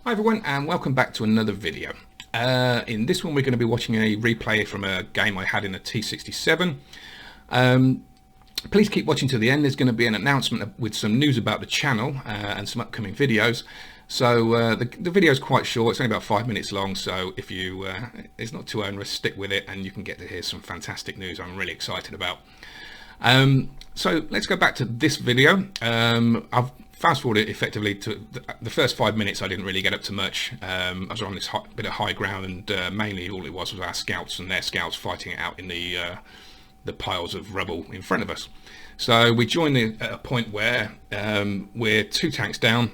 Hi everyone, and welcome back to another video. In this one we're going to be watching a replay from a game I had in a T-67. Please keep watching to the end. There's going to be an announcement with some news about the channel and some upcoming videos. So the video is quite short, it's only about 5 minutes long, so if you it's not too onerous, stick with it and you can get to hear some fantastic news I'm really excited about. So let's go back to this video. I've fast forwarded effectively to the first 5 minutes. I didn't really get up to much. I was on this bit of high ground, and mainly all it was our scouts and their scouts fighting it out in the piles of rubble in front of us. So we joined at a point where we're 2 tanks down,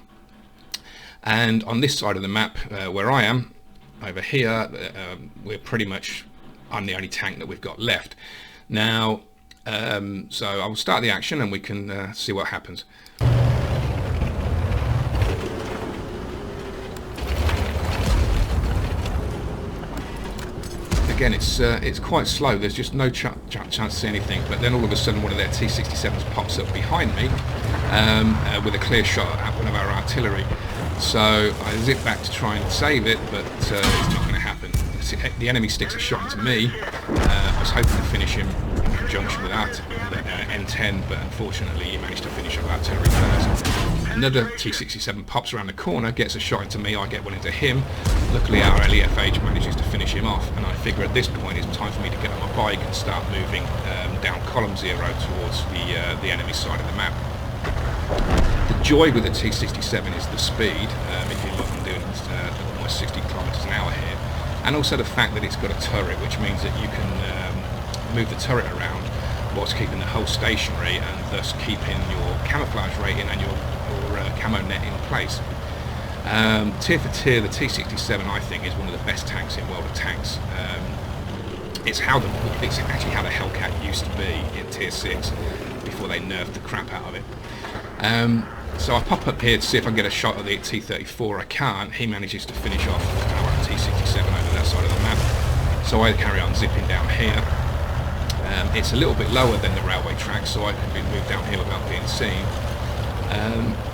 and on this side of the map where I am over here, we're pretty much, I'm the only tank that we've got left now. So I will start the action and we can see what happens. Again, it's quite slow. There's just no chance to see anything, but then all of a sudden one of their T-67s pops up behind me with a clear shot at one of our artillery. So I zip back to try and save it, but it's not going to happen. The enemy sticks a shot into me. I was hoping to finish him in conjunction with N10, but unfortunately he managed to finish up artillery first. Another T-67 pops around the corner, gets a shot into me, I get one into him. Luckily our LEFH manages to finish him off, and I figure at this point it's time for me to get on my bike and start moving down column 0 towards the enemy side of the map. The joy with the T-67 is the speed. If you look, I'm doing almost 60 kilometers an hour here, and also the fact that it's got a turret, which means that you can move the turret around whilst keeping the hull stationary, and thus keeping your camouflage rating and your camo net in place. Tier for tier, the T-67 I think is one of the best tanks in World of Tanks. It's actually how the Hellcat used to be in tier 6 before they nerfed the crap out of it. So I pop up here to see if I can get a shot at the T-34. I can't. He manages to finish off our T-67 over that side of the map. So I carry on zipping down here. It's a little bit lower than the railway track, so I can be moved downhill without being seen.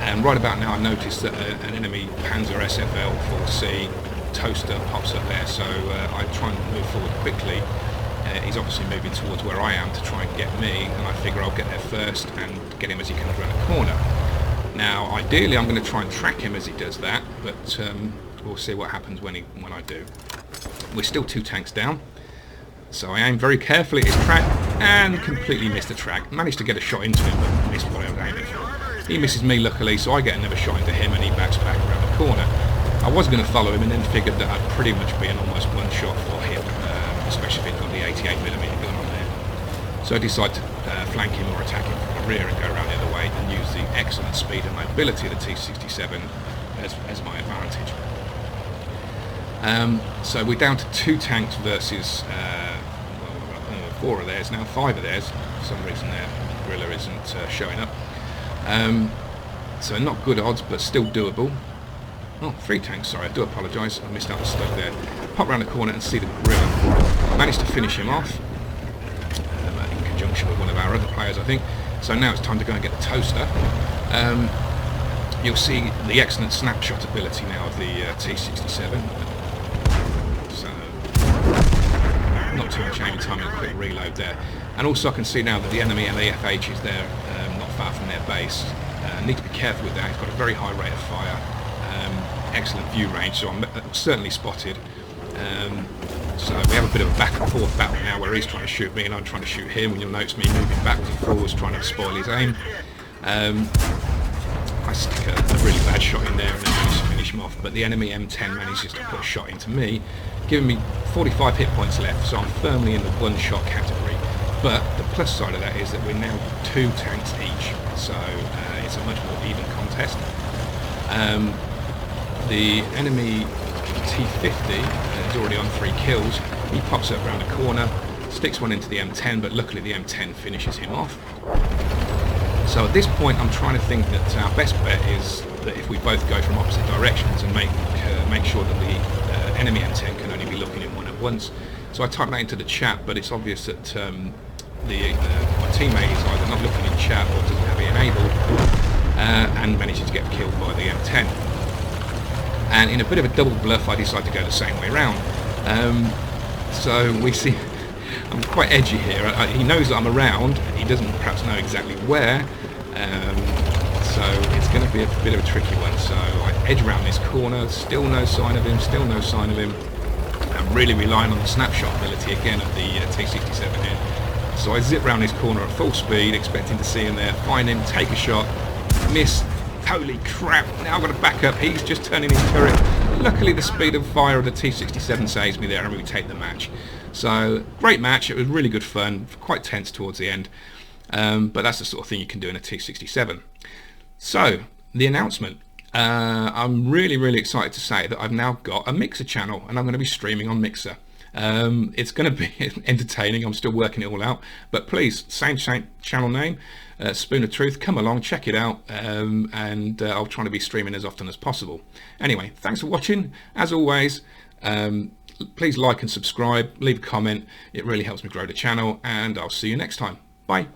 And right about now I noticed that an enemy Panzer SFL 4C toaster pops up there, so I try and move forward quickly. He's obviously moving towards where I am to try and get me, and I figure I'll get there first and get him as he comes around the corner. Now ideally I'm going to try and track him as he does that, but we'll see what happens when I do. We're still 2 tanks down, so I aim very carefully at his track and completely missed the track. Managed to get a shot into him, but missed what I was aiming for. He misses me luckily, so I get another shot into him and he backs back around the corner. I was going to follow him and then figured that I'd pretty much be an almost one shot for him, especially if he's got the 88mm gun on there. So I decide to flank him or attack him from the rear and go around the other way and use the excellent speed and mobility of the T-67 as my advantage. So we're down to 2 tanks versus 4 of theirs now, 5 of theirs. For some reason their guerrilla isn't showing up. So not good odds, but still doable. Oh, 3 tanks, sorry, I do apologise, I missed out the slug there. Pop around the corner and see the guerrilla. Managed to finish him off in conjunction with one of our other players, I think. So now it's time to go and get the toaster. You'll see the excellent snapshot ability now of the T-67. So not too much aiming time and a quick reload there. And also I can see now that the enemy LEFH is there, not far from their base. Need to be careful with that. He's got a very high rate of fire, excellent view range, so I'm certainly spotted. So we have a bit of a back and forth battle now where he's trying to shoot me and I'm trying to shoot him, and you'll notice me moving backwards and forwards trying to spoil his aim. I stick a really bad shot in there and then manage to finish him off, but the enemy M10 manages to put a shot into me, giving me 45 hit points left, so I'm firmly in the one-shot category. But the plus side of that is that we're now 2 tanks each, so it's a much more even contest. The enemy T50 is already on 3 kills. He pops up around the corner, sticks one into the M10, but luckily the M10 finishes him off. So at this point I'm trying to think that our best bet is that if we both go from opposite directions and make sure that the enemy M10 can only be looking at one at once. So I type that into the chat, but it's obvious that my teammate is either not looking in chat or doesn't have it enabled, and manages to get killed by the M10. and in a bit of a double bluff I decided to go the same way around. So we see I'm quite edgy here. He knows that I'm around, he doesn't perhaps know exactly where, so it's going to be a bit of a tricky one. So I edge around this corner, still no sign of him, still no sign of him. I'm really relying on the snapshot ability again of the T-67 here. So I zip round this corner at full speed, expecting to see him there, find him, take a shot, miss. Holy crap, now I've got to back up. He's just turning his turret. Luckily the speed of fire of the T-67 saves me there and we take the match. So great match, it was really good fun, quite tense towards the end, but that's the sort of thing you can do in a T-67. So the announcement, I'm really excited to say that I've now got a Mixer channel and I'm going to be streaming on Mixer. It's going to be entertaining, I'm still working it all out, but please, same channel name, Spoon of Truth, come along, check it out, and I'll try to be streaming as often as possible. Anyway, thanks for watching. As always, please like and subscribe, leave a comment, it really helps me grow the channel, and I'll see you next time. Bye.